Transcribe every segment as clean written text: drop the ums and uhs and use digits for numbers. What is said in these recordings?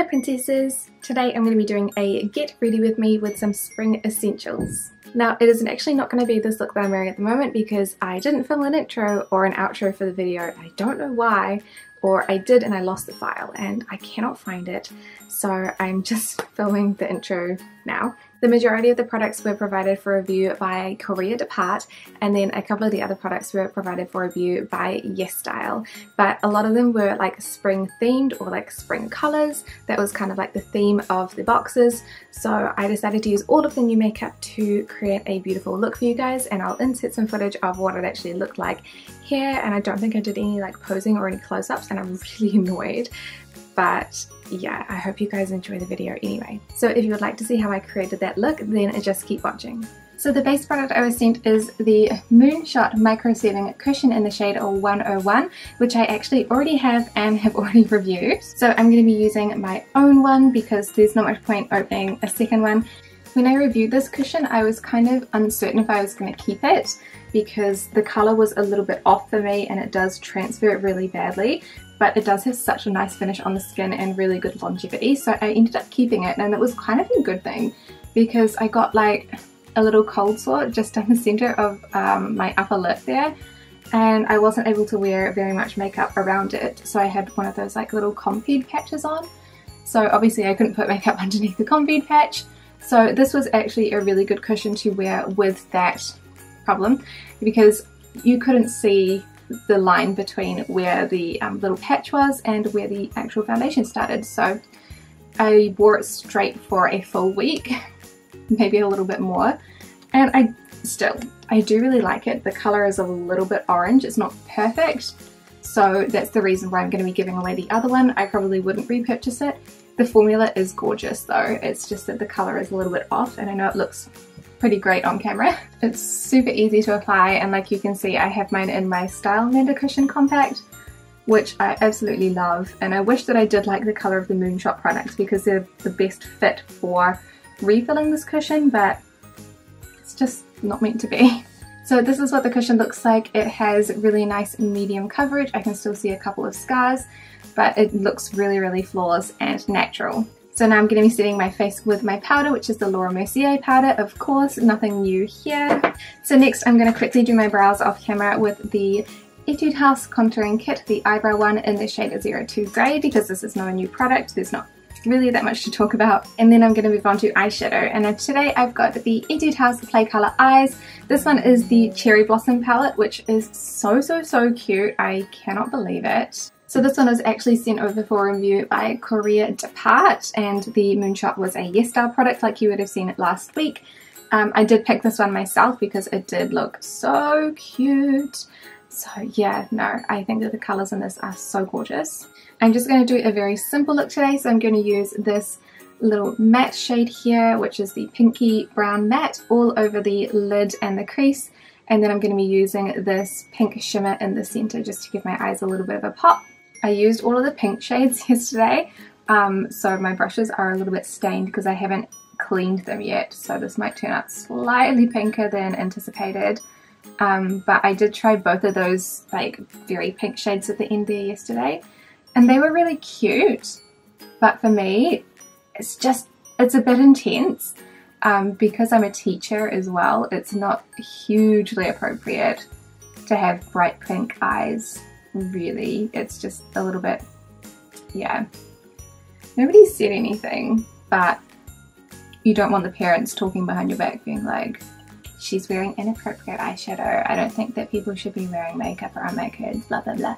Hello princesses! Today I'm going to be doing a get ready with me with some spring essentials. Now it is actually not going to be this look that I'm wearing at the moment because I didn't film an intro or an outro for the video. I don't know why, or I did and I lost the file and I cannot find it, so I'm just filming the intro now. The majority of the products were provided for review by Koreadepart, and then a couple of the other products were provided for review by Yesstyle, but a lot of them were like spring themed or like spring colours. That was kind of like the theme of the boxes, so I decided to use all of the new makeup to create a beautiful look for you guys, and I'll insert some footage of what it actually looked like here. And I don't think I did any like posing or any close-ups, and I'm really annoyed. But yeah, I hope you guys enjoy the video anyway. So if you would like to see how I created that look, then just keep watching. So the base product I was sent is the Moonshot Micro Fitting Cushion in the shade 101, which I actually already have and have already reviewed. So I'm going to be using my own one because there's not much point opening a second one. When I reviewed this cushion, I was kind of uncertain if I was going to keep it because the colour was a little bit off for me and it does transfer really badly. But it does have such a nice finish on the skin and really good longevity, so I ended up keeping it, and it was kind of a good thing because I got like a little cold sore just down the centre of my upper lip there, and I wasn't able to wear very much makeup around it, so I had one of those like little compeed patches on. So obviously I couldn't put makeup underneath the compeed patch, so this was actually a really good cushion to wear with that problem because you couldn't see the line between where the little patch was and where the actual foundation started. So I wore it straight for a full week, maybe a little bit more, and I do really like it. The colour is a little bit orange, it's not perfect, so that's the reason why I'm going to be giving away the other one. I probably wouldn't repurchase it. The formula is gorgeous though, it's just that the colour is a little bit off, and I know it looks pretty great on camera. It's super easy to apply, and like you can see I have mine in my Style Mender Cushion Compact, which I absolutely love, and I wish that I did like the colour of the Moonshot products because they're the best fit for refilling this cushion, but it's just not meant to be. So this is what the cushion looks like. It has really nice medium coverage. I can still see a couple of scars, but it looks really flawless and natural. So now I'm going to be setting my face with my powder, which is the Mercier powder, of course, nothing new here. So next I'm going to quickly do my brows off camera with the Etude House Contouring Kit, the eyebrow one in the shade 02 Grey, because this is not a new product, there's not really that much to talk about. And then I'm going to move on to eyeshadow, and today I've got the Etude House Play Colour Eyes. This one is the Cherry Blossom palette, which is so cute, I cannot believe it. So this one was actually sent over for review by Koreadepart, and the Moonshot was a Yesstyle product like you would have seen it last week. I did pick this one myself because it did look so cute. So yeah, no, I think that the colours in this are so gorgeous. I'm just going to do a very simple look today, so I'm going to use this little matte shade here, which is the pinky brown matte, all over the lid and the crease. And then I'm going to be using this pink shimmer in the centre just to give my eyes a little bit of a pop. I used all of the pink shades yesterday, so my brushes are a little bit stained because I haven't cleaned them yet, so this might turn out slightly pinker than anticipated. But I did try both of those like very pink shades at the end there yesterday, and they were really cute, but for me it's a bit intense. Because I'm a teacher as well, it's not hugely appropriate to have bright pink eyes, really. It's just a little bit, yeah. Nobody said anything, but you don't want the parents talking behind your back being like, she's wearing inappropriate eyeshadow, I don't think that people should be wearing makeup around my kids, blah blah blah.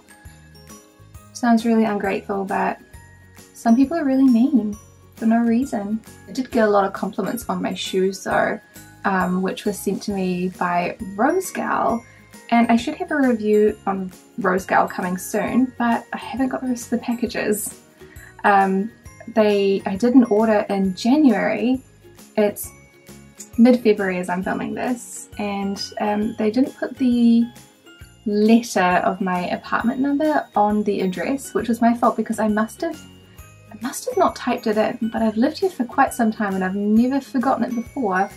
Sounds really ungrateful, but some people are really mean for no reason. I did get a lot of compliments on my shoes though, which was sent to me by Rose Gal, and I should have a review on Rose Gal coming soon, but I haven't got the rest of the packages. I did an order in January, it's mid-February as I'm filming this, and they didn't put the letter of my apartment number on the address, which was my fault because I must have not typed it in, but I've lived here for quite some time and I've never forgotten it before.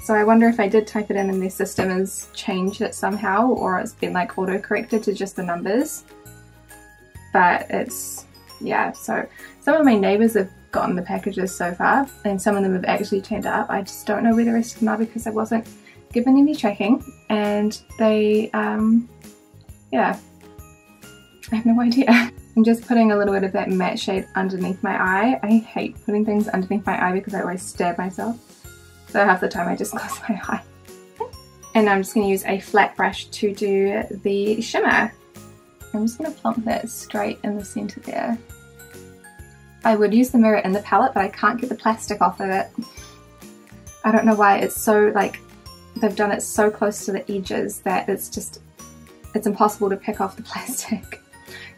So I wonder if I did type it in and their system has changed it somehow, or it's been like auto-corrected to just the numbers. But it's yeah, so some of my neighbours have gotten the packages so far, and some of them have actually turned up. I just don't know where the rest of them are because I wasn't given any tracking, and they, yeah, I have no idea. I'm just putting a little bit of that matte shade underneath my eye. I hate putting things underneath my eye because I always stab myself, so half the time I just close my eye. And I'm just going to use a flat brush to do the shimmer. I'm just going to plump that straight in the centre there. I would use the mirror in the palette, but I can't get the plastic off of it. I don't know why. It's so, like, they've done it so close to the edges that it's impossible to pick off the plastic.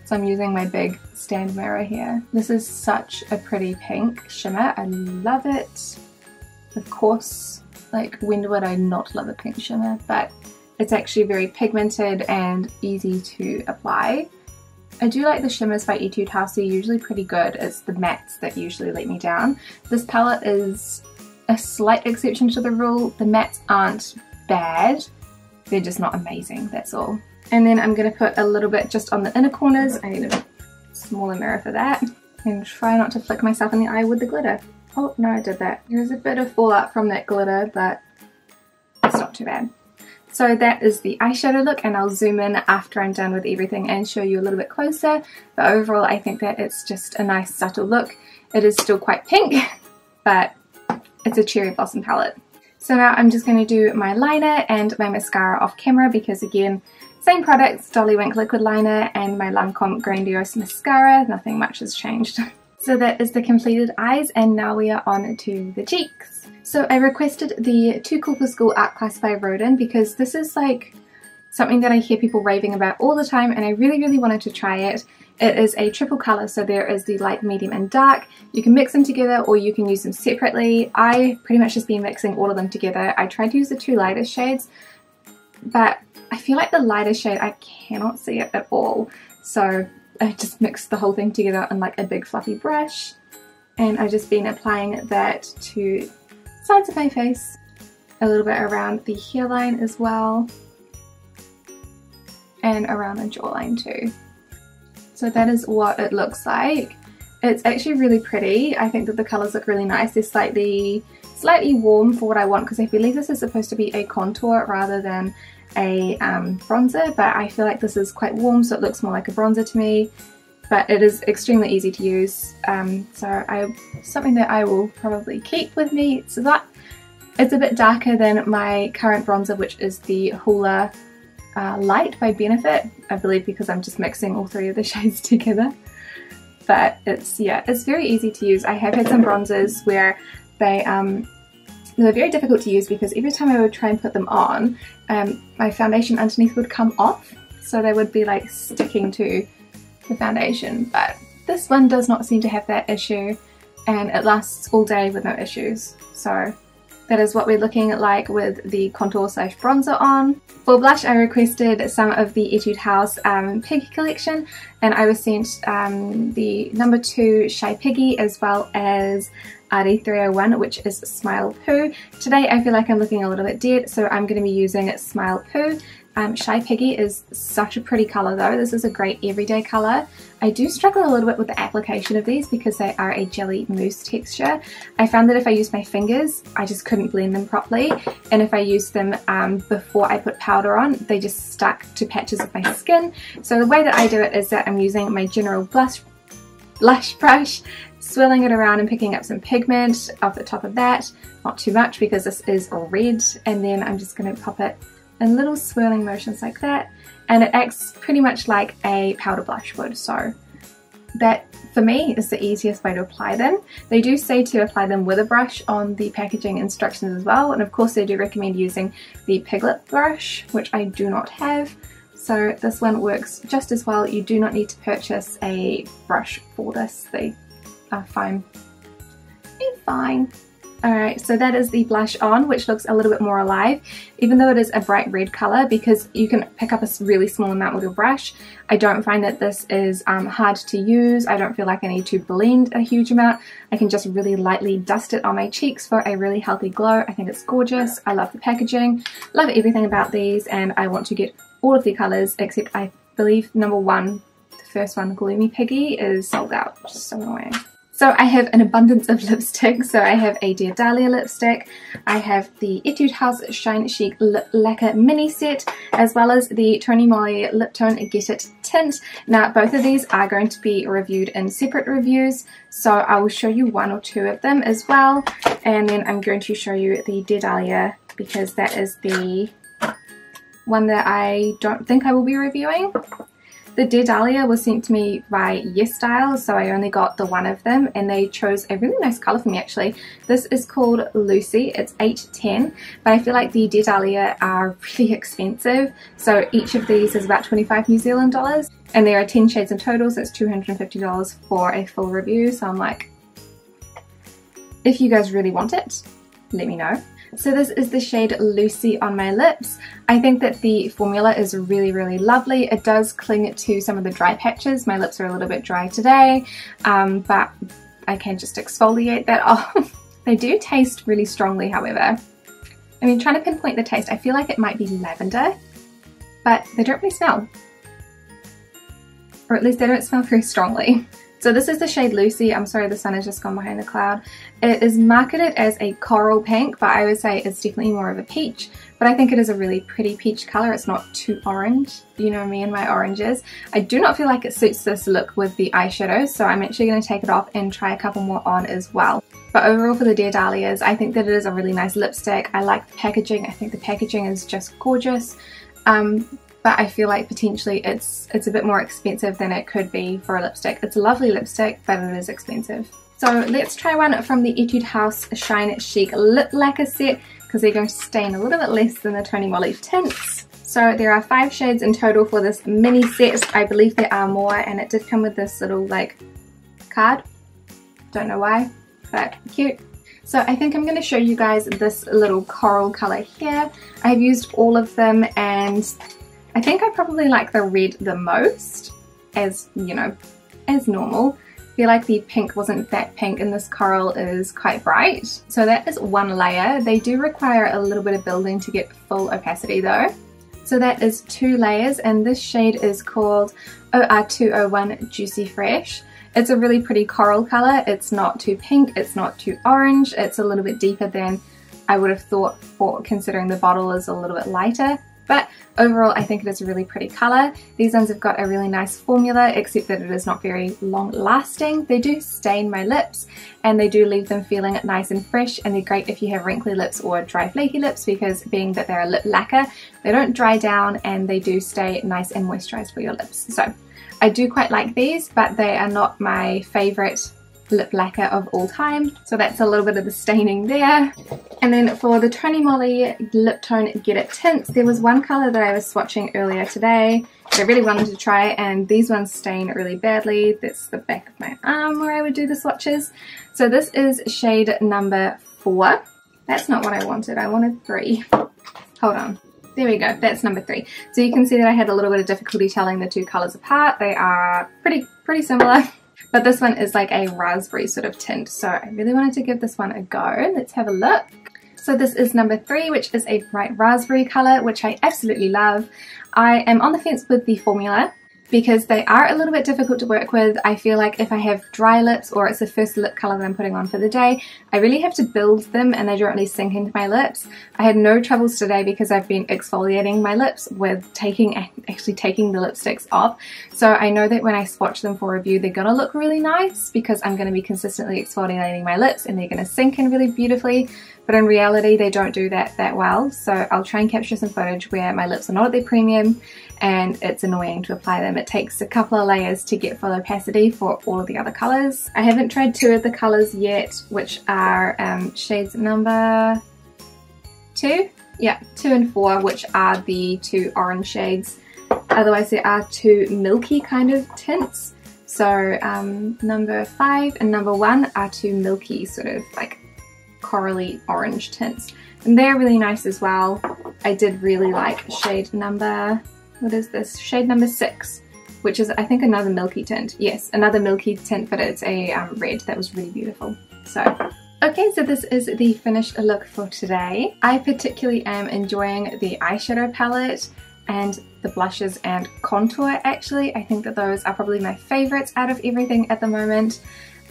So I'm using my big stand mirror here. This is such a pretty pink shimmer. I love it. Of course, like, when would I not love a pink shimmer? But it's actually very pigmented and easy to apply. I do like the shimmers by Etude House. They're usually pretty good. It's the mattes that usually let me down. This palette is a slight exception to the rule. The mattes aren't bad. They're just not amazing, that's all. And then I'm going to put a little bit just on the inner corners. I need a smaller mirror for that. And try not to flick myself in the eye with the glitter. Oh, no, I did that. There's a bit of fallout from that glitter, but it's not too bad. So that is the eyeshadow look, and I'll zoom in after I'm done with everything and show you a little bit closer. But overall, I think that it's just a nice subtle look. It is still quite pink, but it's a cherry blossom palette. So now I'm just going to do my liner and my mascara off camera because, again, same products, Dolly Wink liquid liner and my Lancome Grandiose mascara. Nothing much has changed. So that is the completed eyes, and now we are on to the cheeks. So I requested the Too Cool for School art class by Rodin because this is like something that I hear people raving about all the time, and I really wanted to try it. It is a triple colour, so there is the light, medium and dark. You can mix them together or you can use them separately. I pretty much just been mixing all of them together. I tried to use the two lighter shades, but I feel like the lighter shade, I cannot see it at all. So I just mixed the whole thing together on like a big fluffy brush, and I've just been applying that to sides of my face, a little bit around the hairline as well, and around the jawline too. So that is what it looks like. It's actually really pretty. I think that the colours look really nice. They're slightly warm for what I want because I believe this is supposed to be a contour rather than a bronzer, but I feel like this is quite warm, so it looks more like a bronzer to me. But it is extremely easy to use, so something that I will probably keep with me. So that it's a bit darker than my current bronzer, which is the Hoola Light by Benefit, I believe, because I'm just mixing all three of the shades together. But it's, yeah, it's very easy to use. I have had some bronzers where they were very difficult to use because every time I would try and put them on, my foundation underneath would come off, so they would be like sticking to the foundation. But this one does not seem to have that issue, and it lasts all day with no issues. So that is what we're looking like with the contour slash bronzer on. For blush, I requested some of the Etude House Piggy collection, and I was sent the No. 2 Shy Piggy as well as RD301, which is Smile Poo. Today I feel like I'm looking a little bit dead, so I'm going to be using Smile Poo. Shy Piggy is such a pretty colour though. This is a great everyday colour. I do struggle a little bit with the application of these because they are a jelly mousse texture. I found that if I used my fingers, I just couldn't blend them properly, and if I used them before I put powder on, they just stuck to patches of my skin. So the way that I do it is that I'm using my general blush brush, swirling it around and picking up some pigment off the top of that, not too much because this is red, and then I'm just going to pop it in little swirling motions like that, and it acts pretty much like a powder blush would. So that for me is the easiest way to apply them. They do say to apply them with a brush on the packaging instructions as well, and of course they do recommend using the Piglet brush, which I do not have. So this one works just as well. You do not need to purchase a brush for this. They are fine. They're fine. Alright, so that is the blush on, which looks a little bit more alive, even though it is a bright red colour, because you can pick up a really small amount with your brush. I don't find that this is hard to use. I don't feel like I need to blend a huge amount. I can just really lightly dust it on my cheeks for a really healthy glow. I think it's gorgeous. I love the packaging, love everything about these, and I want to get all of the colours except I believe No. 1, the first one, Gloomy Piggy, is sold out, which is so annoying. So I have an abundance of lipstick. So I have a Dear Dahlia lipstick, I have the Etude House Shine Chic Lip Lacquer mini set, as well as the Tony Moly Liptone Get It Tint. Now both of these are going to be reviewed in separate reviews, so I will show you one or two of them as well, and then I'm going to show you the Dear Dahlia because that is the one that I don't think I will be reviewing. The Dear Dahlia was sent to me by Yesstyle, so I only got the one of them, and they chose a really nice colour for me actually. This is called Lucy, it's 810, but I feel like the Dear Dahlia are really expensive, so each of these is about 25 New Zealand dollars, and there are 10 shades in total, so it's $250 for a full review, so I'm like, if you guys really want it, let me know. So this is the shade Lucy on my lips. I think that the formula is really lovely. It does cling to some of the dry patches. My lips are a little bit dry today, but I can just exfoliate that off. They do taste really strongly, however. I mean, trying to pinpoint the taste, I feel like it might be lavender, but they don't really smell. Or at least they don't smell very strongly. So this is the shade Lucy. I'm sorry, the sun has just gone behind the cloud. It is marketed as a coral pink, but I would say it's definitely more of a peach. But I think it is a really pretty peach colour. It's not too orange. You know me and my oranges. I do not feel like it suits this look with the eyeshadow, so I'm actually going to take it off and try a couple more on as well. But overall for the Dear Dahlias, I think that it is a really nice lipstick. I like the packaging. I think the packaging is just gorgeous. But I feel like potentially it's a bit more expensive than it could be for a lipstick. It's a lovely lipstick, but it is expensive. So let's try one from the Etude House Shine Chic Lip Lacquer set, because they're going to stain a little bit less than the Tony Moly tints. So there are 5 shades in total for this mini set. I believe there are more, and it did come with this little like card. Don't know why, but cute. So I think I'm going to show you guys this little coral colour here. I've used all of them, and I think I probably like the red the most, as you know, as normal. I feel like the pink wasn't that pink and this coral is quite bright. So that is one layer. They do require a little bit of building to get full opacity though. So that is 2 layers, and this shade is called OR201 Juicy Fresh. It's a really pretty coral colour. It's not too pink, it's not too orange. It's a little bit deeper than I would have thought, for considering the bottle is a little bit lighter. But overall, I think it is a really pretty colour. These ones have got a really nice formula, except that it is not very long lasting. They do stain my lips, and they do leave them feeling nice and fresh, and they're great if you have wrinkly lips or dry flaky lips, because being that they're a lip lacquer, they don't dry down and they do stay nice and moisturised for your lips. So I do quite like these, but they are not my favourite lip lacquer of all time, so that's a little bit of the staining there. And then for the Tony Moly Liptone Get It tints, there was one colour that I was swatching earlier today that I really wanted to try, and these ones stain really badly. That's the back of my arm where I would do the swatches. So this is shade number 4. That's not what I wanted 3. Hold on. There we go, that's number 3. So you can see that I had a little bit of difficulty telling the 2 colours apart. They are pretty similar. But this one is like a raspberry sort of tint, so I really wanted to give this one a go. Let's have a look. So this is number 3, which is a bright raspberry colour, which I absolutely love. I am on the fence with the formula because they are a little bit difficult to work with. I feel like if I have dry lips or it's the first lip colour that I'm putting on for the day, I really have to build them and they don't really sink into my lips. I had no troubles today because I've been exfoliating my lips with actually taking the lipsticks off. So I know that when I swatch them for review, they're going to look really nice because I'm going to be consistently exfoliating my lips and they're going to sink in really beautifully. But in reality, they don't do that well. So I'll try and capture some footage where my lips are not at their premium and it's annoying to apply them. It takes a couple of layers to get full opacity for all of the other colours. I haven't tried 2 of the colours yet, which are shades number 2? Yeah, 2 and 4, which are the 2 orange shades. Otherwise there are 2 milky kind of tints. So number 5 and number 1 are 2 milky sort of like corally orange tints. And they're really nice as well. I did really like shade number, what is this? Shade number 6, which is I think another milky tint. Yes, another milky tint, but it's a red. That was really beautiful. So, okay, so this is the finished look for today. I particularly am enjoying the eyeshadow palette and the blushes and contour actually. I think that those are probably my favorites out of everything at the moment.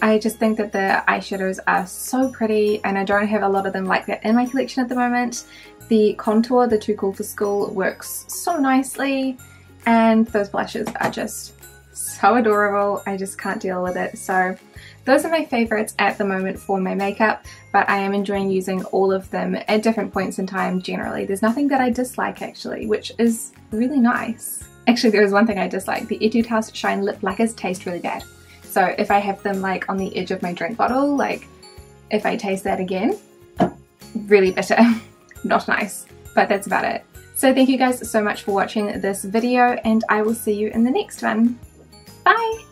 I just think that the eyeshadows are so pretty and I don't have a lot of them like that in my collection at the moment. The contour, the Too Cool for School, works so nicely, and those blushes are just so adorable. I just can't deal with it. So those are my favorites at the moment for my makeup, but I am enjoying using all of them at different points in time generally. There's nothing that I dislike actually, which is really nice. Actually, there is one thing I dislike. The Etude House Shine Lip Lacquers taste really bad. So if I have them like on the edge of my drink bottle, like if I taste that again, really bitter. Not nice, but that's about it. So thank you guys so much for watching this video, and I will see you in the next one. Bye!